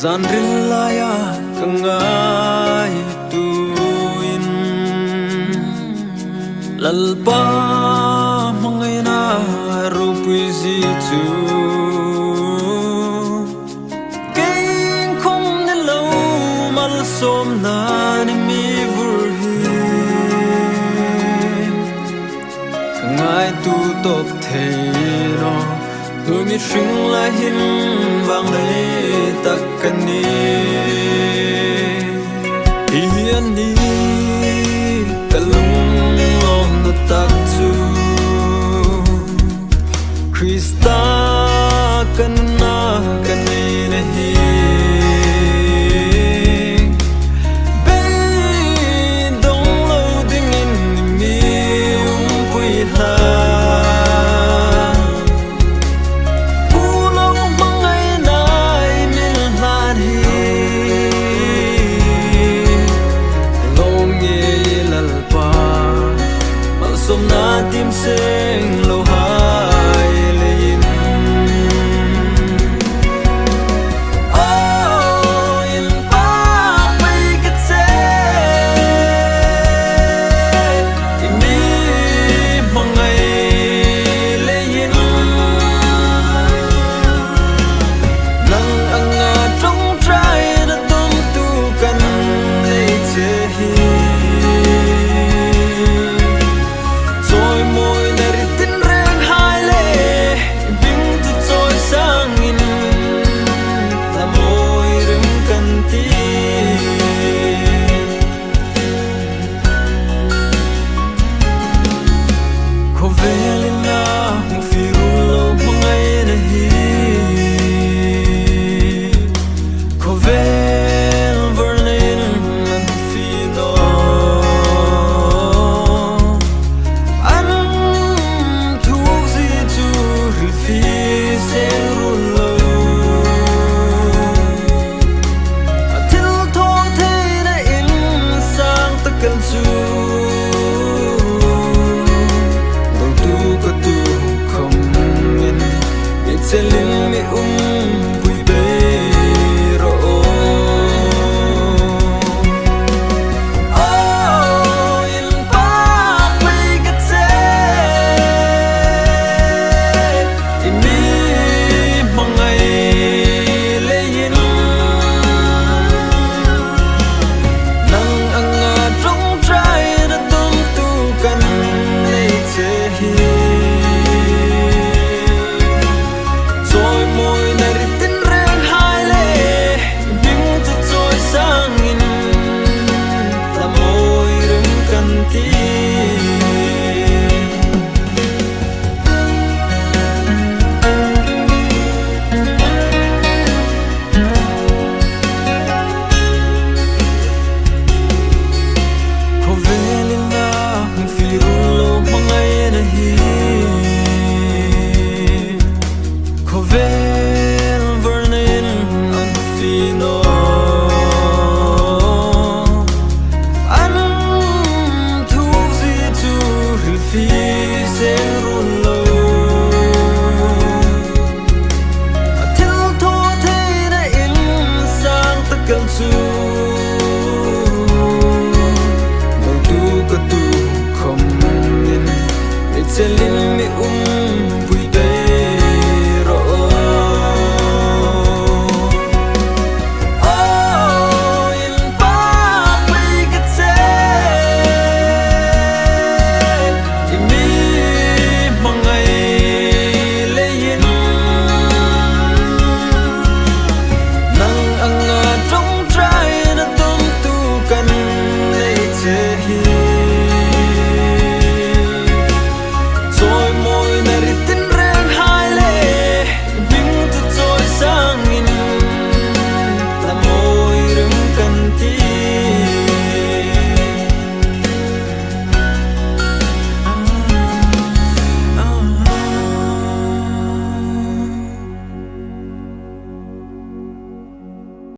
Zanrilaya kangai tuin lalpa mangena rupuisi tu Kain kong nilaw malsom na ni mi vurhi Kangai tu top theno Humi shing la hin vang lay takani Iyan ni kalung om na taktu Krista kana kanay na hi Bain dong lo dingin ni mi umpuy la Som na tim seng lo hai lein Oh in pa mai ka se Imi mangai lein Nang anga trong trai na tum tu kan nei che hi Selin mi pui bero Oh in pa mai ka se Imi mangai lein Nang anga trong trai na tum tu kan nei che hi Fi se run